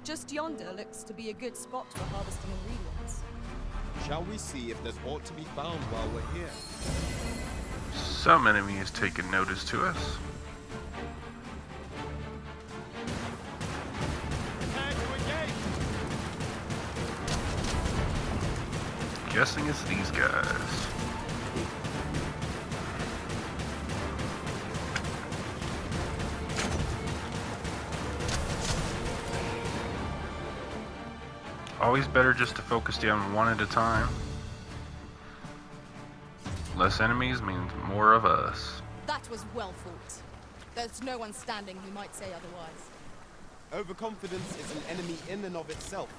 Just yonder looks to be a good spot for harvesting ingredients. Shall we see if there's aught to be found while we're here? Some enemy has taken notice to us. Prepare to engage! Guessing it's these guys. Always better just to focus down one at a time. Less enemies means more of us. That was well fought. There's no one standing who might say otherwise. Overconfidence is an enemy in and of itself.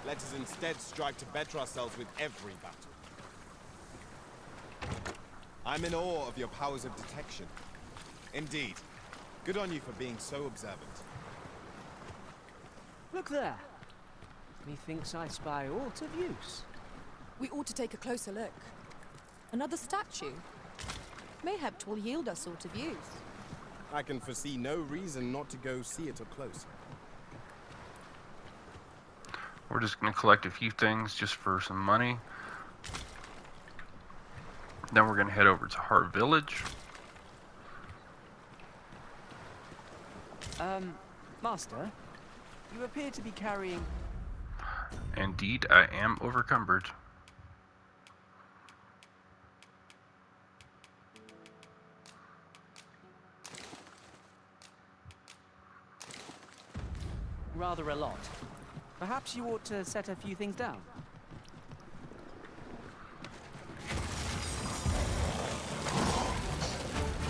Let us instead strive to better ourselves with every battle. I'm in awe of your powers of detection. Indeed. Good on you for being so observant. Look there. Methinks I spy aught of use. We ought to take a closer look. Another statue? Mayhap 'twill yield us sort of use. I can foresee no reason not to go see it up close. We're just going to collect a few things just for some money. Then we're going to head over to Heart Village. Master, you appear to be carrying... Indeed, I am overcumbered. rather a lot. Perhaps you ought to set a few things down.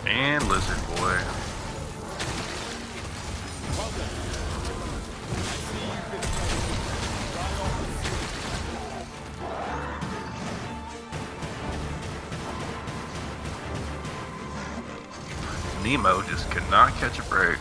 And Lizard Boy. Well done. I see you've been trained. Right off the Nemo just could not catch a break.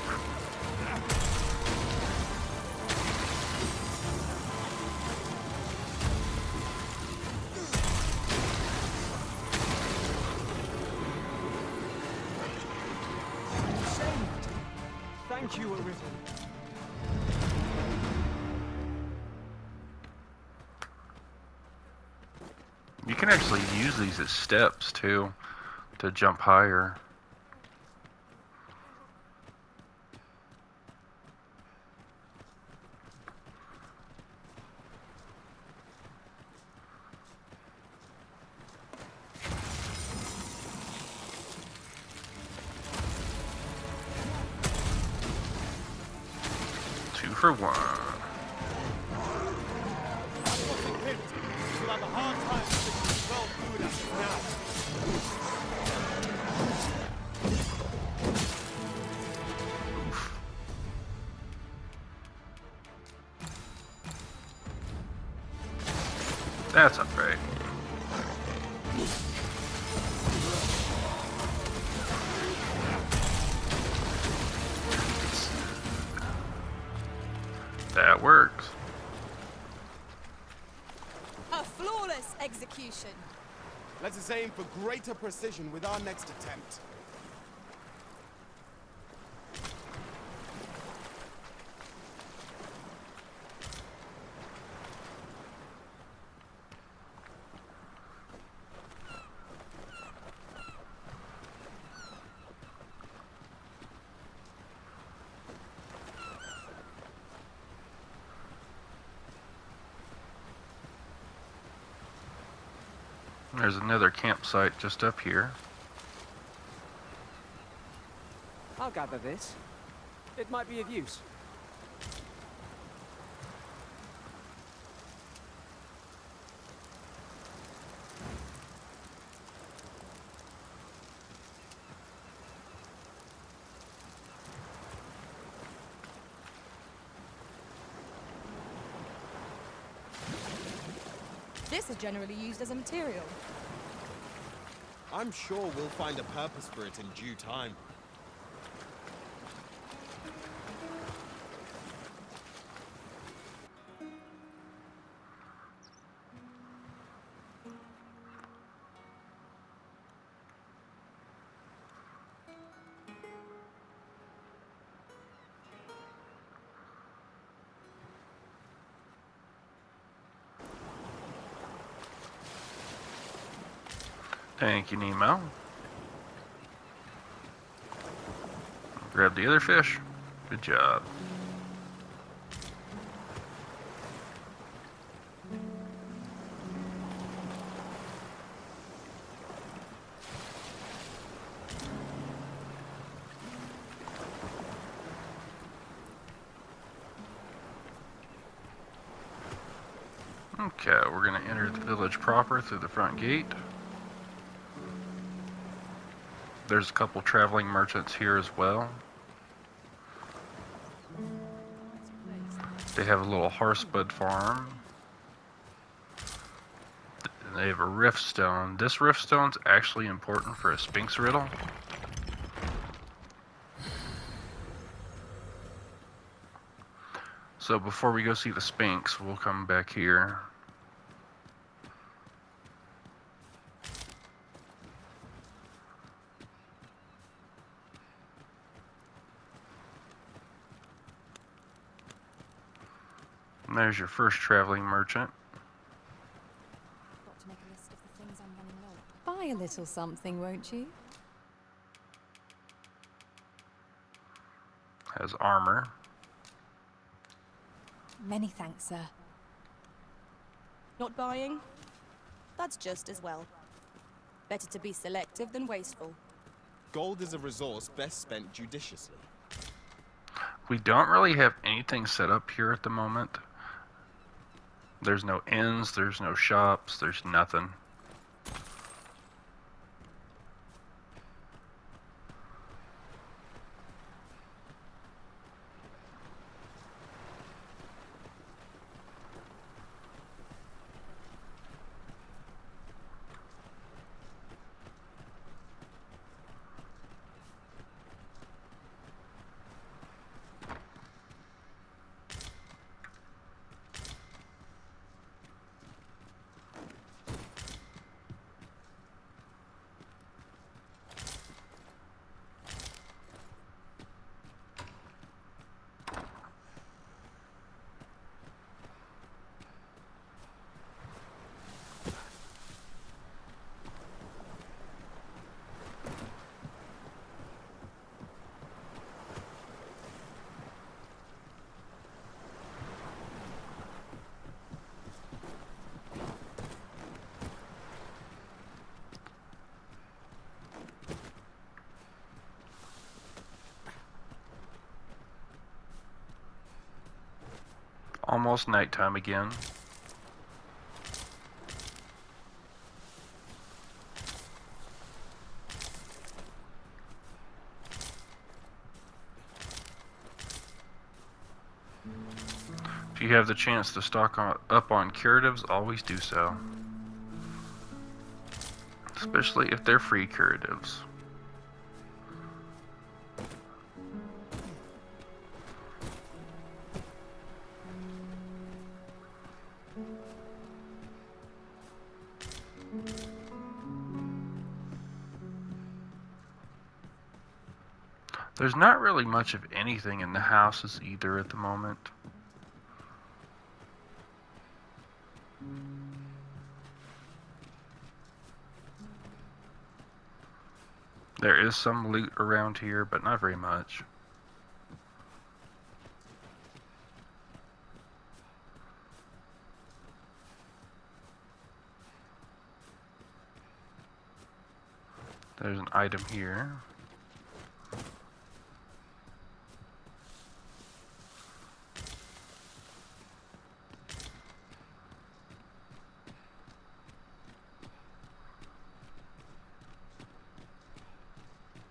Thank you, Arisen. You can actually use these as steps too, to jump higher. For one. You'll have a hard time sticking 12 food at now. That's alright. That works. A flawless execution. Let us aim for greater precision with our next attempt. There's another campsite just up here. I'll gather this. It might be of use. This is generally used as a material. I'm sure we'll find a purpose for it in due time. Thank you, Nemo. Grab the other fish. Good job. Okay, we're going to enter the village proper through the front gate. There's a couple traveling merchants here as well. They have a little horsebud farm. They have a rift stone. This rift stone's actually important for a Sphinx riddle. So before we go see the Sphinx, we'll come back here. And there's your first traveling merchant. Got to make a list of the things I'm running low. Buy a little something, won't you? Has armor. Many thanks, sir. Not buying? That's just as well. Better to be selective than wasteful. Gold is a resource best spent judiciously. We don't really have anything set up here at the moment. There's no inns, there's no shops, there's nothing. Almost nighttime again. If you have the chance to stock up on curatives, always do so. Especially if they're free curatives. There's not really much of anything in the houses either at the moment. There is some loot around here, but not very much. There's an item here.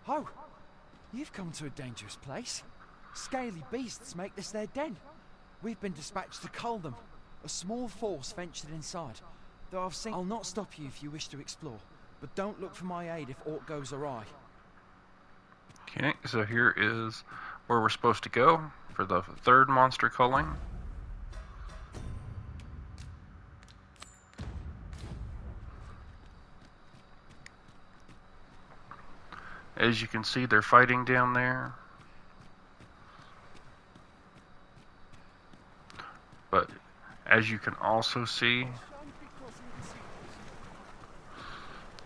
Ho! You've come to a dangerous place. Scaly beasts make this their den. We've been dispatched to cull them. A small force ventured inside. Though I've seen... I'll not stop you if you wish to explore, but don't look for my aid if aught goes awry. Okay, so here is where we're supposed to go for the third monster culling. As you can see, they're fighting down there. But as you can also see,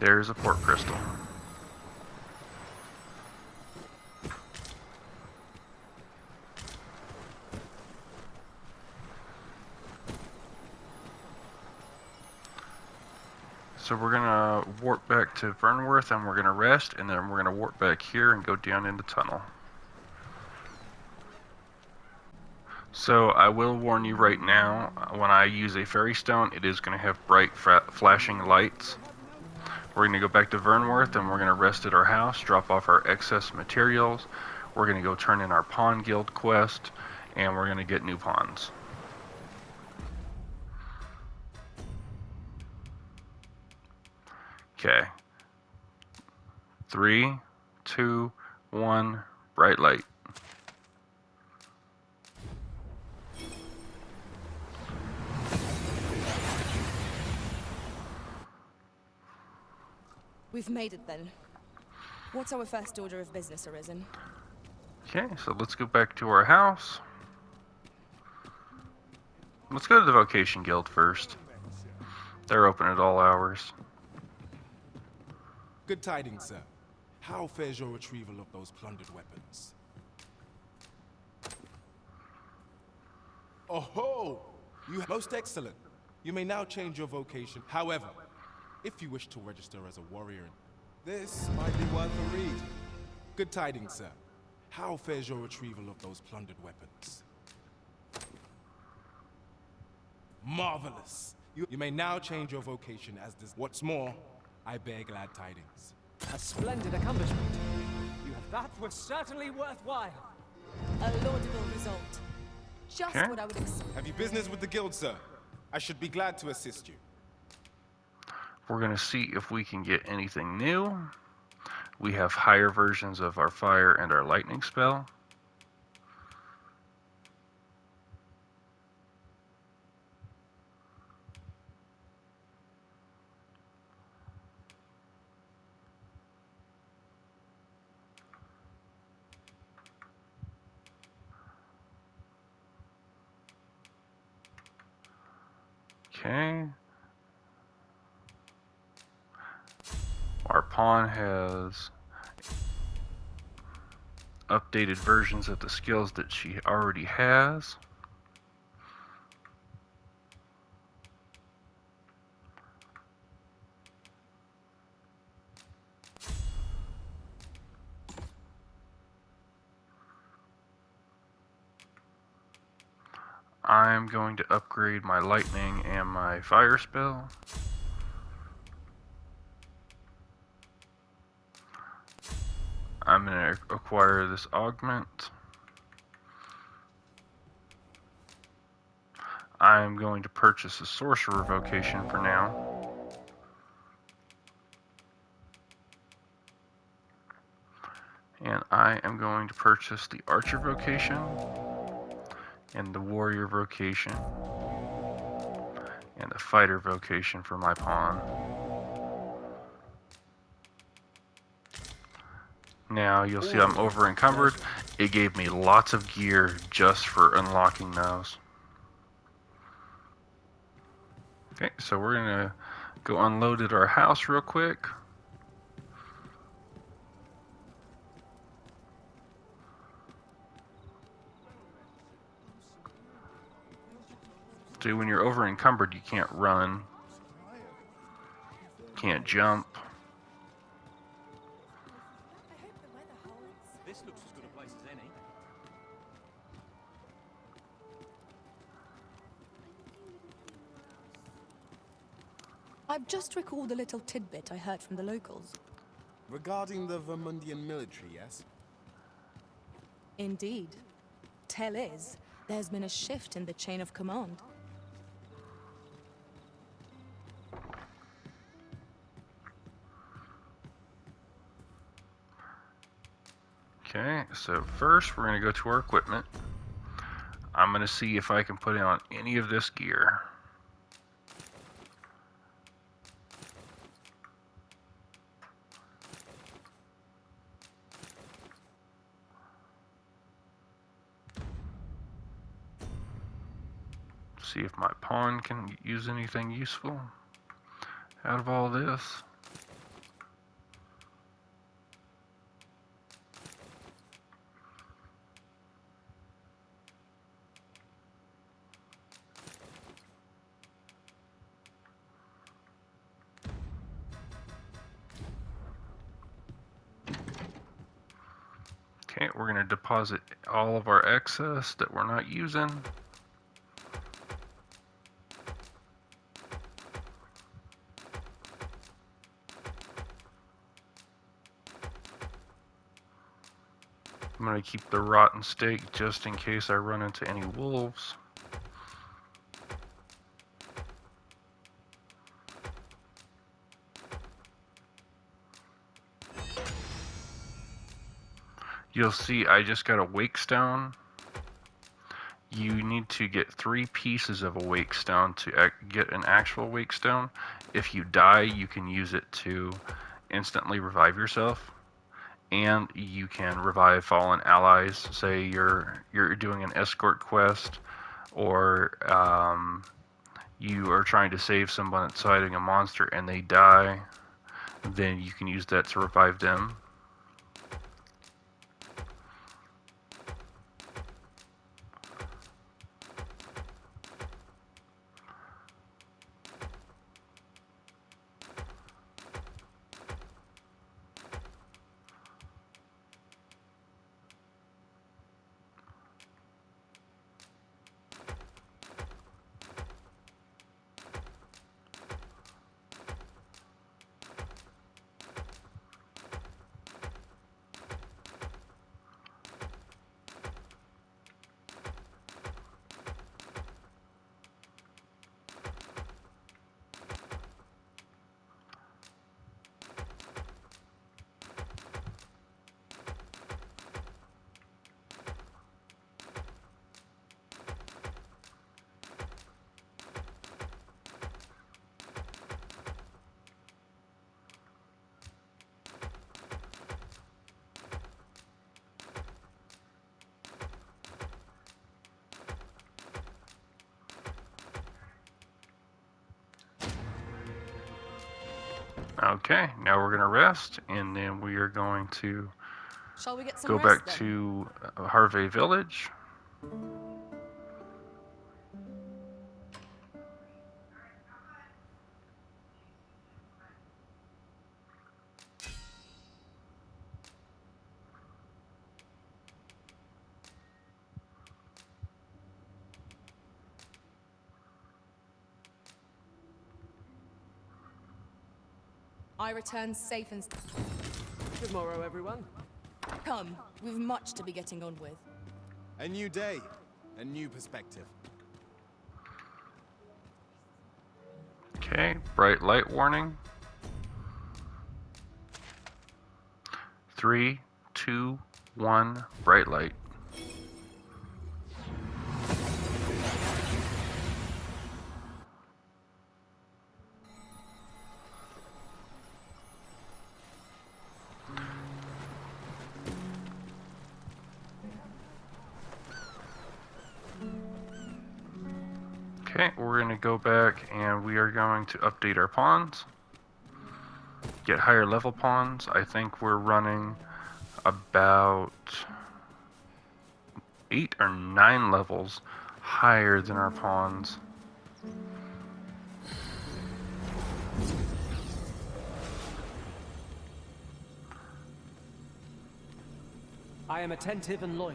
There's a port crystal. So we're gonna warp back to Vernworth and we're gonna rest, and then we're gonna warp back here and go down in the tunnel. So I will warn you right now, when I use a fairy stone, it is going to have bright flashing lights. We're going to go back to Vernworth and we're going to rest at our house, drop off our excess materials. We're going to go turn in our Pawn Guild quest, and we're going to get new pawns. Okay. 3, 2, 1, bright light. We've made it then. What's our first order of business, Arisen? Okay, so let's go back to our house. Let's go to the Vocation Guild first. They're open at all hours. Good tidings, sir. How fares your retrieval of those plundered weapons? Oh-ho! Most excellent. You may now change your vocation. However, if you wish to register as a warrior, this might be worth a read. Good tidings, sir. How fares your retrieval of those plundered weapons? Marvelous. You may now change your vocation as this. What's more, I bear glad tidings. A splendid accomplishment. That was certainly worthwhile. A laudable result. Just Okay. what I would expect. Have you business with the guild, sir? I should be glad to assist you. We're going to see if we can get anything new. We have higher versions of our fire and our lightning spell. Okay. Our pawn has updated versions of the skills that she already has. I'm going to upgrade my lightning and my fire spell. I'm going to acquire this augment. I'm going to purchase a sorcerer vocation for now. And I am going to purchase the archer vocation and the warrior vocation and the fighter vocation for my pawn. Now you'll see I'm over encumbered. It gave me lots of gear just for unlocking those. Okay, so we're gonna go unload at our house real quick. See, when you're over encumbered, you can't run, can't jump. This looks as good a place as any. I've just recalled a little tidbit I heard from the locals. Regarding the Vermundian military, yes? Indeed. Tell is, there's been a shift in the chain of command. Okay, so first we're going to go to our equipment. I'm going to see if I can put on any of this gear. See if my pawn can use anything useful out of all this. we're going to deposit all of our excess that we're not using. I'm going to keep the rotten steak just in case I run into any wolves. You'll see I just got a wake stone. You need to get 3 pieces of a wake stone to get an actual wake stone. If you die, you can use it to instantly revive yourself. And you can revive fallen allies. Say you're doing an escort quest, or you are trying to save someone that's fighting a monster and they die, then you can use that to revive them. Okay, now we're going to rest, and then we are going to Shall we get some go rest back then? to Harvey Village. I return safe and... Good morrow, everyone. Come, we've much to be getting on with. A new day, a new perspective. Okay, bright light warning. 3, 2, 1, bright light. Okay, we're going to go back and we are going to update our pawns. Get higher level pawns. I think we're running about 8 or 9 levels higher than our pawns. I am attentive and loyal,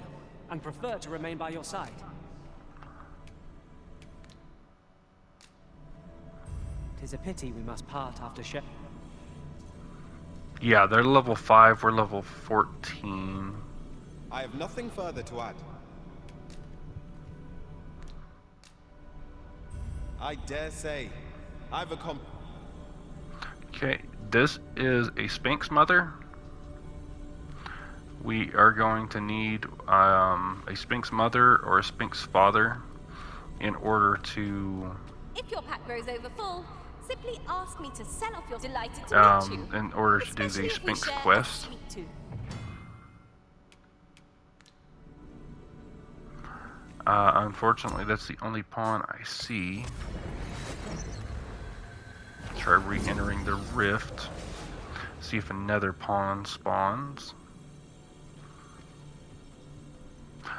and prefer to remain by your side. Tis a pity we must part after Yeah, they're level 5, we're level 14. I have nothing further to add. I dare say, I've accomplished... Okay, this is a Sphinx Mother. We are going to need a Sphinx Mother or a Sphinx Father in order to... If your pack grows over full, simply ask me to sell off your delighted to meet you. in order to do Especially the if we Sphinx share a quest. sweet tooth. Unfortunately, that's the only pawn I see. Try re-entering the rift. See if another pawn spawns.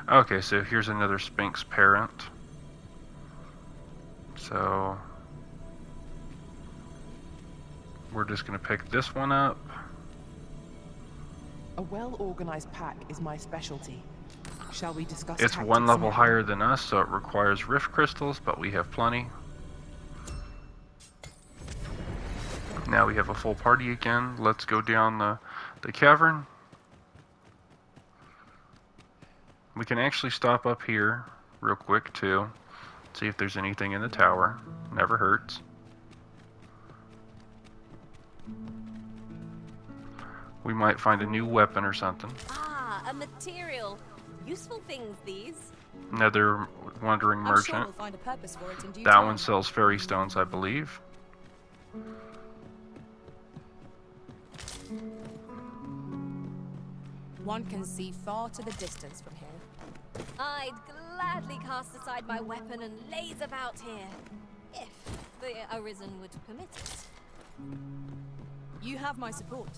Okay, so here's another Sphinx parent. So we're just gonna pick this one up. A well-organized pack is my specialty. Shall we discuss It's tactics one level now? higher than us, so it requires rift crystals, but we have plenty. Now we have a full party again. Let's go down the cavern. We can actually stop up here real quick too. See if there's anything in the tower. Never hurts. We might find a new weapon or something. Ah, a material. Useful things, these. Another wandering I'm sure merchant. we'll find a purpose for it in due That time. one sells fairy stones, I believe. One can see far to the distance from here. I'd gladly cast aside my weapon and laze about here, if the Arisen would permit it. You have my support.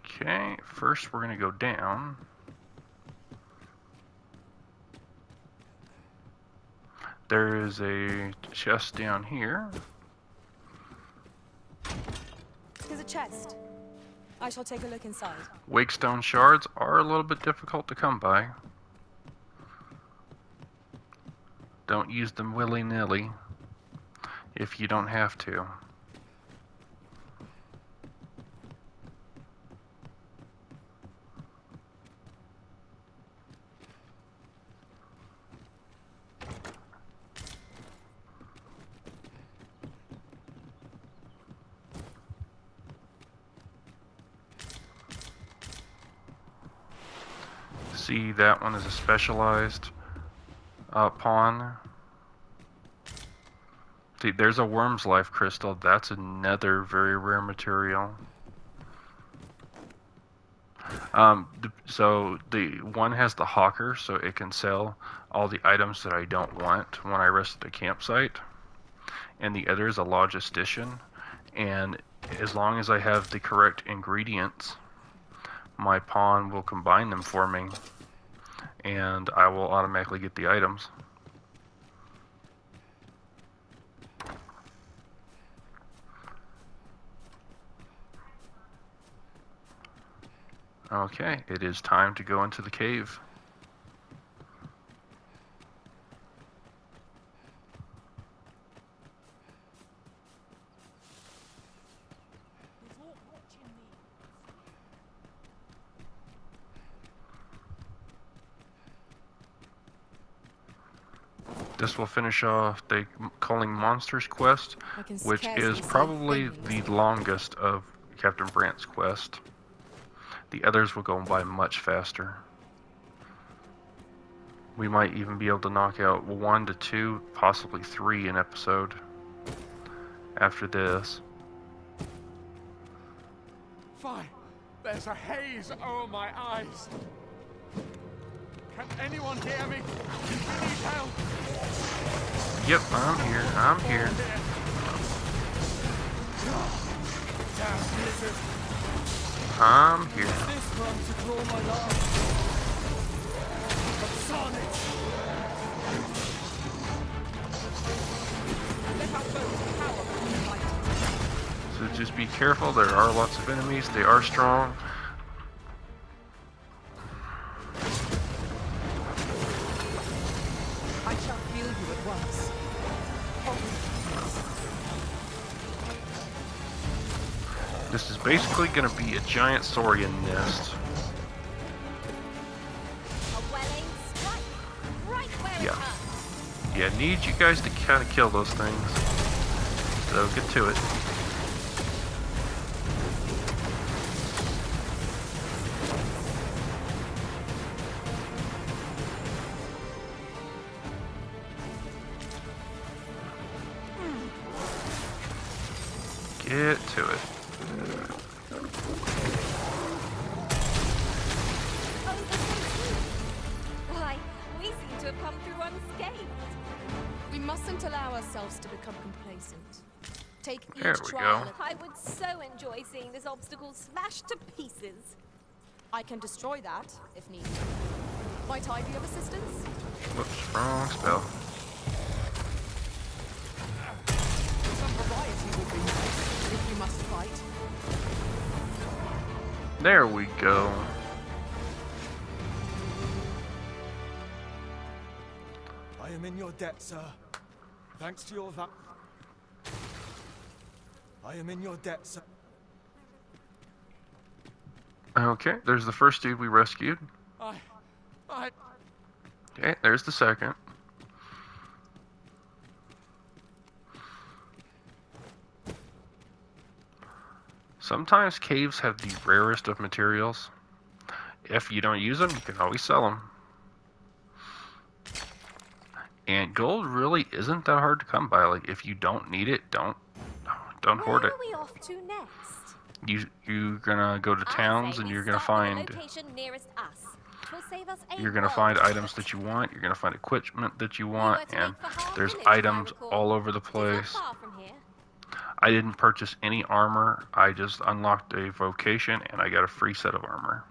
Okay, first we're gonna go down. There is a chest down here. Here's a chest. I shall take a look inside. Wakestone shards are a little bit difficult to come by. Don't use them willy-nilly if you don't have to. See, that one is a specialized pawn. See, there's a worm's life crystal. That's another very rare material. So the one has the hawker, so it can sell all the items that I don't want when I rest at a campsite. And the other is a logistician. And as long as I have the correct ingredients, my pawn will combine them for me, and I will automatically get the items. Okay, it is time to go into the cave. This will finish off the Calling Monsters quest, I can which scarcely is see probably things. the longest of Captain Brant's quest. The others will go by much faster. We might even be able to knock out 1 to 2, possibly 3 an episode after this. Fine. There's a haze over my eyes. Can anyone hear me? I need help. Yep, I'm here. I'm here. Damn blizzard. I'm here. This one to draw my line. But Sonnet. Let our boats power before we fight. So just be careful. There are lots of enemies. They are strong. I shall heal you at once. This is basically going to be a giant saurian nest. A well-aimed strike, right where Yeah. it hurts. Yeah, need you guys to kind of kill those things. So get to it. Get to it. Oh, this is Why, we seem to have come through unscathed. We mustn't allow ourselves to become complacent. Take each There we trial. go. I would so enjoy seeing this obstacle smashed to pieces. I can destroy that, if needed. Might I be of assistance? Whoops, wrong spell. There we go. I am in your debt, sir. Thanks to your I am in your debt, sir. Okay, there's the first dude we rescued. I... Okay, there's the second. Sometimes caves have the rarest of materials. If you don't use them, you can always sell them. And gold really isn't that hard to come by. Like, if you don't need it, don't hoard it. Where are we off to next? You're gonna go to towns and you're gonna find Location nearest us. It will save us a you're gonna world find of items effort. that you want. You're gonna find equipment that you want, to and make for Harp there's Village, if I items recall. all over the It is not place. far from here. I didn't purchase any armor. I just unlocked a vocation and I got a free set of armor.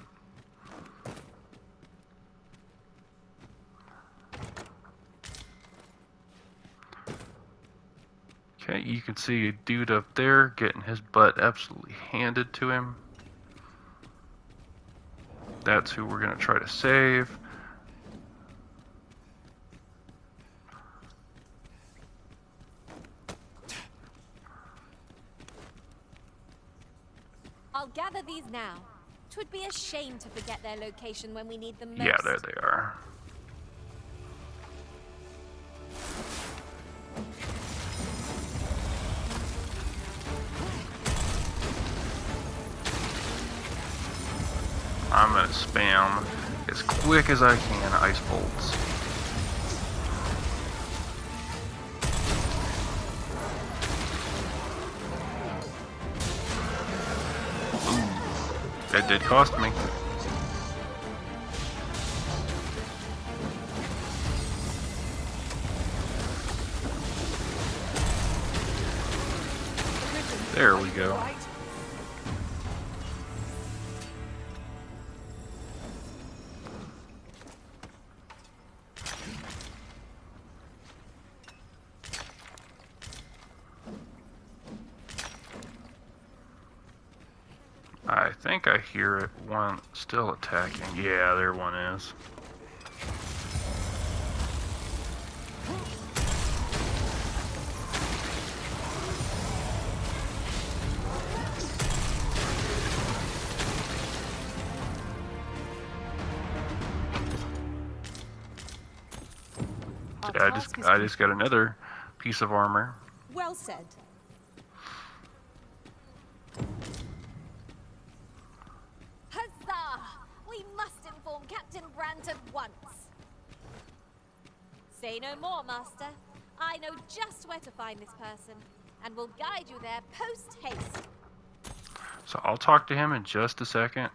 Okay, you can see a dude up there getting his butt absolutely handed to him. That's who we're going to try to save. I'll gather these now. 'Twould be a shame to forget their location when we need them most. Yeah, there they are. I'm gonna spam as quick as I can ice bolts. Ooh, that did cost me. There we go. Right? I think I hear it. One still attacking. Yeah, there one is. Our I task is I just got another piece of armor. Well said. Huzzah! We must inform Captain Brandt at once. Say no more, Master. I know just where to find this person, and will guide you there post-haste. So I'll talk to him in just a second.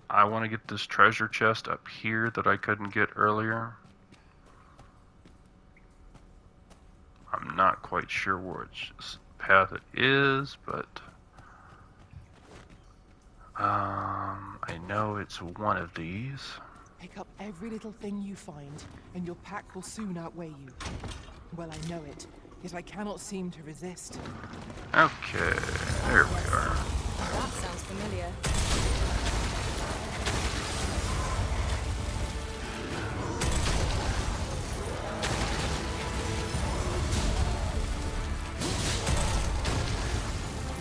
I want to get this treasure chest up here that I couldn't get earlier. I'm not quite sure which path it is, but I know it's one of these. Pick up every little thing you find, and your pack will soon outweigh you. Well, I know it, yet I cannot seem to resist. Okay, there we are. That sounds familiar.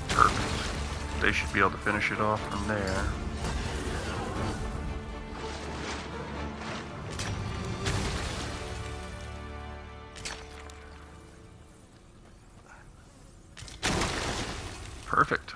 Perfect. They should be able to finish it off from there. Perfect.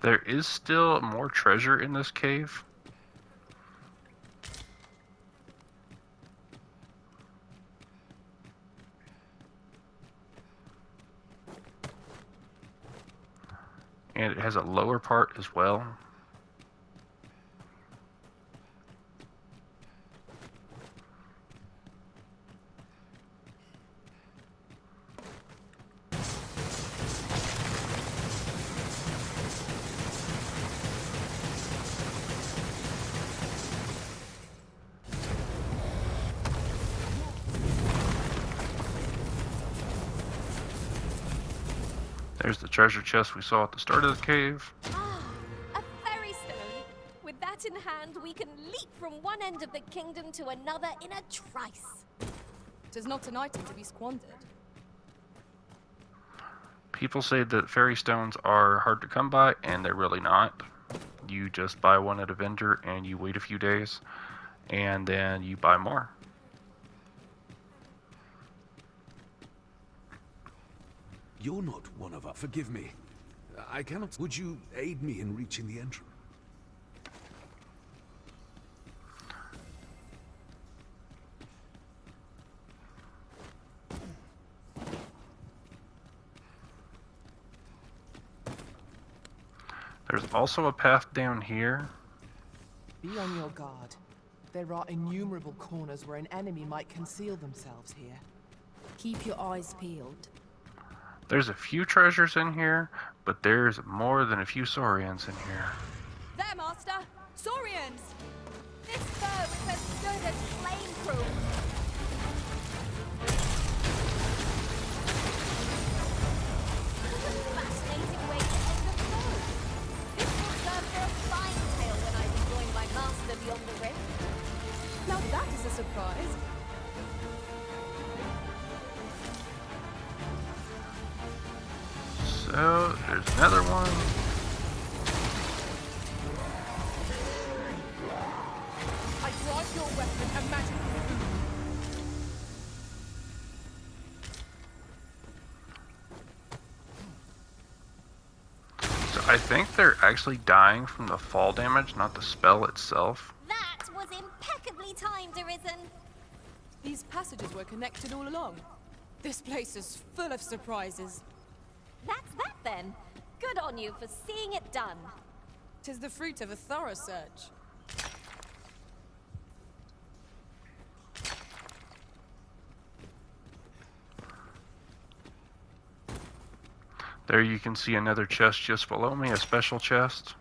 There is still more treasure in this cave. And it has a lower part as well. There's the treasure chest we saw at the start of the cave. Ah, a fairy stone. With that in hand, we can leap from one end of the kingdom to another in a trice. 'Tis not an item to be squandered. People say that fairy stones are hard to come by, and they're really not. You just buy one at a vendor and you wait a few days, and then you buy more. You're not one of us. Forgive me. I cannot. Would you aid me in reaching the entrance? There's also a path down here. Be on your guard. There are innumerable corners where an enemy might conceal themselves here. Keep your eyes peeled. There's a few treasures in here, but there's more than a few saurians in here. There, Master! Saurians! This foe is as good as flame-proof. What a fascinating way to end a foe. This will serve for a fine tale when I rejoin my master beyond the rift. Now that is a surprise. So, there's another one. I grant your weapon a magical boon. So I think they're actually dying from the fall damage, not the spell itself. That was impeccably timed, Arisen. These passages were connected all along. This place is full of surprises. That's that then. Good on you for seeing it done. 'Tis the fruit of a thorough search. There you can see another chest just below me, a special chest.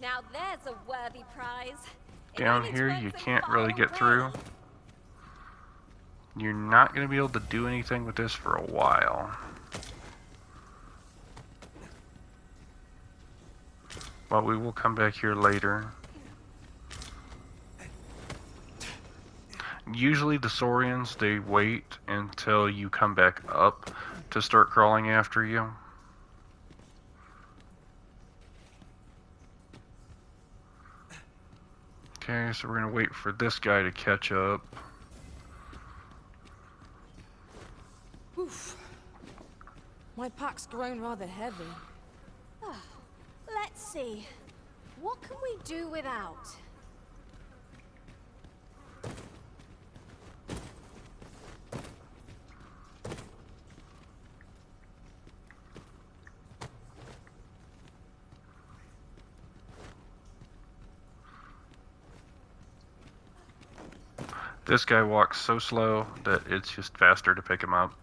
Now there's a worthy prize. If Down I need to here earn you some can't really fire get through. away. You're not going to be able to do anything with this for a while. But we will come back here later. Usually the saurians, they wait until you come back up to start crawling after you. Okay, so we're going to wait for this guy to catch up. Oof. My pack's grown rather heavy. Let's see. What can we do without? This guy walks so slow that it's just faster to pick him up.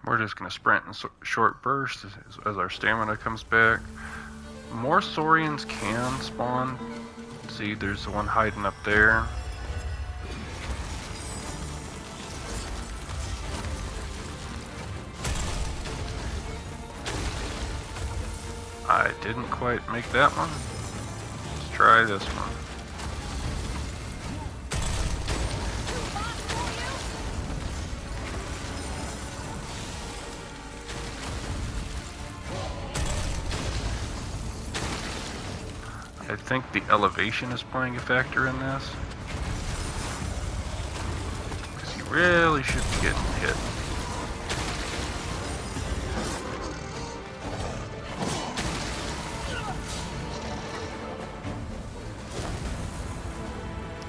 We're just going to sprint in short bursts as our stamina comes back. More saurians can spawn. See, there's the one hiding up there. I didn't quite make that one. Let's try this one. I think the elevation is playing a factor in this. Because you really should be getting hit.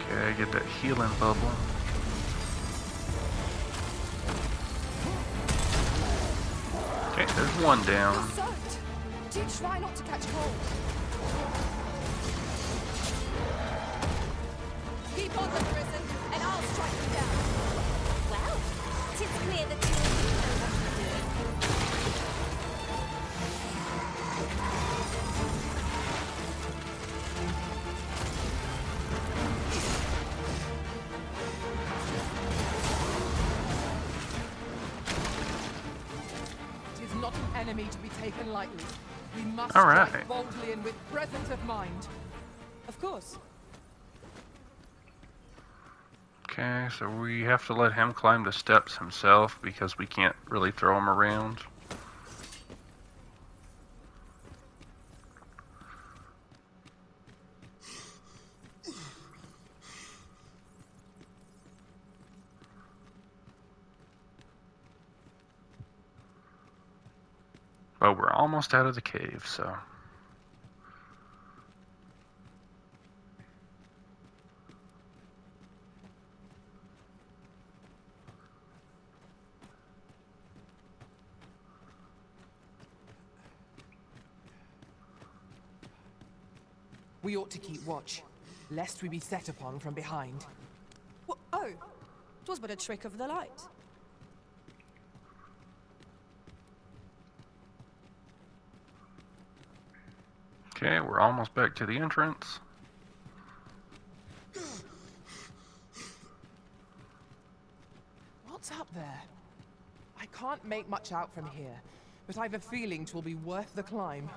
Okay, get that healing bubble. Okay, there's one down. You're soaked. Do try not to catch cold. Keep on them, Risen, and I'll strike them down. Well, it's clear that you know what you're doing. It is not an enemy to be taken lightly. We must All strike right. boldly and with presence of mind. Of course. Okay, so we have to let him climb the steps himself because we can't really throw him around. But we're almost out of the cave, so... We ought to keep watch, lest we be set upon from behind. Oh, 'twas but a trick of the light. Okay, we're almost back to the entrance. What's up there? I can't make much out from here, but I've a feeling 'twill be worth the climb.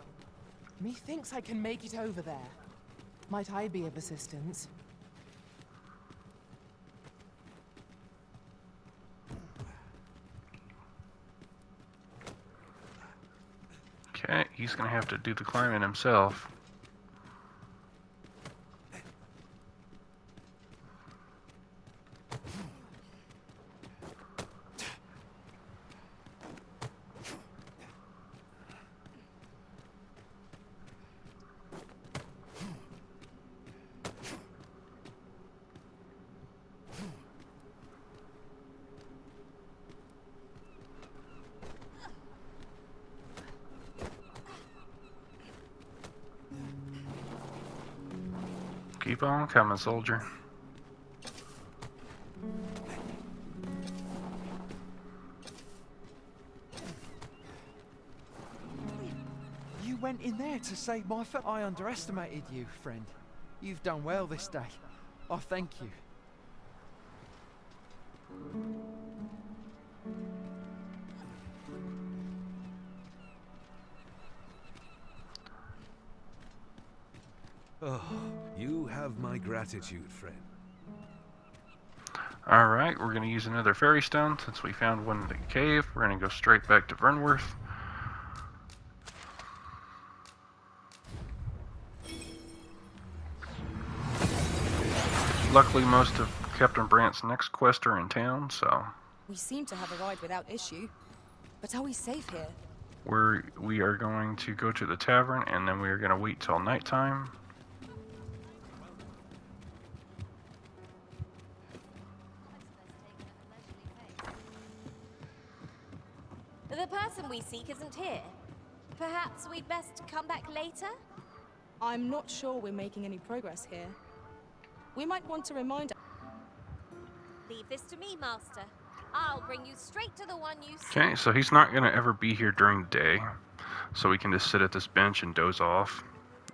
Methinks I can make it over there. Might I be of assistance? Okay, he's gonna have to do the climbing himself. Keep on coming, soldier. You went in there to save my foot. I underestimated you, friend. You've done well this day. I thank you. Oh, you have my gratitude, friend. Alright, we're going to use another fairy stone since we found one in the cave. We're going to go straight back to Vernworth. Luckily, most of Captain Brant's next quests are in town, so We seem to have arrived without issue. But are we safe here? we are going to go to the tavern, and then we are going to wait till nighttime. The person we seek isn't here. Perhaps we'd best come back later? I'm not sure we're making any progress here. We might want to remind... Leave this to me, Master. I'll bring you straight to the one you seek. Okay, so he's not going to ever be here during the day, so we can just sit at this bench and doze off,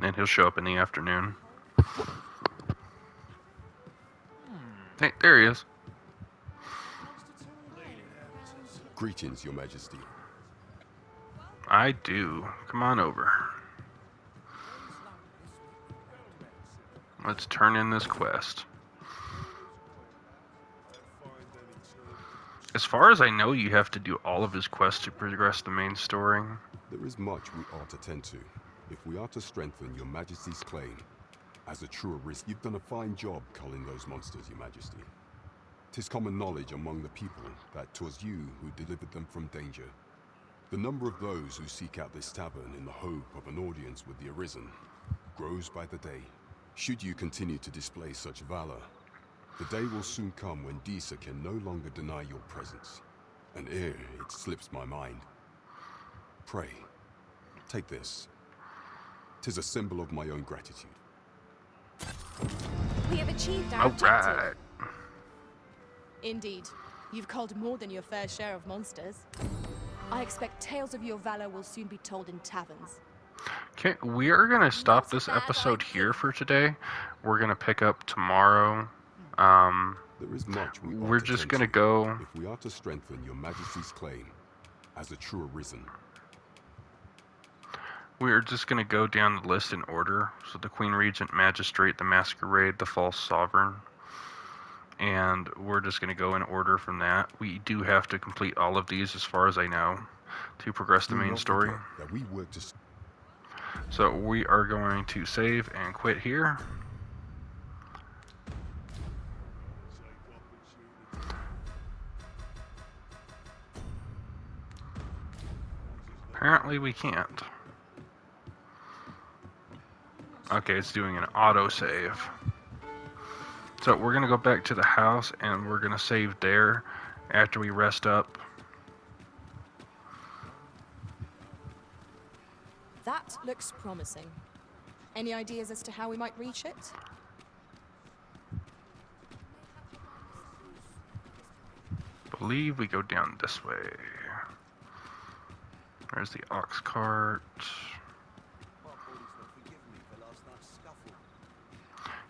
and he'll show up in the afternoon. Hey, there he is. Greetings, Your Majesty. I do. Come on over. Let's turn in this quest. As far as I know, you have to do all of his quests to progress the main story. There is much we ought to tend to, if we are to strengthen Your Majesty's claim As a true risk, you've done a fine job culling those monsters, Your Majesty. 'Tis common knowledge among the people that 'twas you who delivered them from danger. The number of those who seek out this tavern in the hope of an audience with the Arisen grows by the day. Should you continue to display such valor, the day will soon come when Disa can no longer deny your presence. And ere it slips my mind, pray, take this. 'Tis a symbol of my own gratitude. We have achieved our objective. Alright. Indeed. You've culled more than your fair share of monsters. I expect tales of your valor will soon be told in taverns. Okay, we are going to stop this episode here for today. We're going to pick up tomorrow. There is much we We're just going to go... if we are to strengthen Your Majesty's claim as a true Arisen. We're just going to go down the list in order. So the Queen Regent, Magistrate, the Masquerade, the False Sovereign. And we're just going to go in order from that. We do have to complete all of these, as far as I know, to progress the main story. That we work to... So we are going to save and quit here. Apparently we can't. Okay, it's doing an autosave. So we're going to go back to the house and we're going to save there after we rest up. That looks promising. Any ideas as to how we might reach it? Believe we go down this way. There's the ox cart.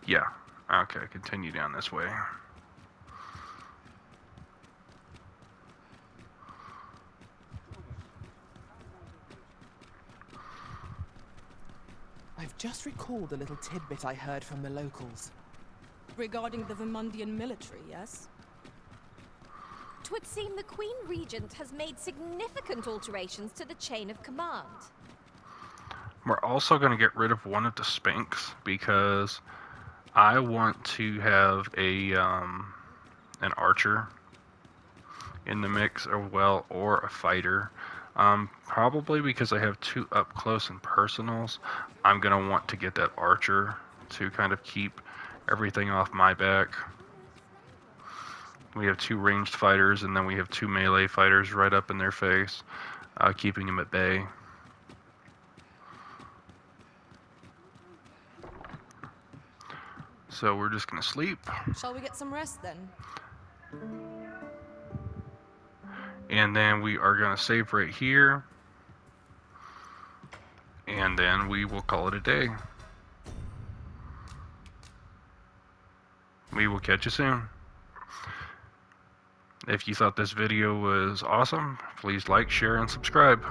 Yeah, okay, continue down this way. I've just recalled a little tidbit I heard from the locals. Regarding the Vermundian military, yes? 'Twould seem the Queen Regent has made significant alterations to the chain of command. We're also going to get rid of one of the Sphinx because I want to have a an archer in the mix as well, or a fighter. Probably because I have 2 up close and personals, I'm going to want to get that archer to kind of keep everything off my back. We have 2 ranged fighters, and then we have 2 melee fighters right up in their face, keeping them at bay. So we're just going to sleep. Shall we get some rest then? And then we are going to save right here. And then we will call it a day. We will catch you soon. If you thought this video was awesome, please like, share, and subscribe.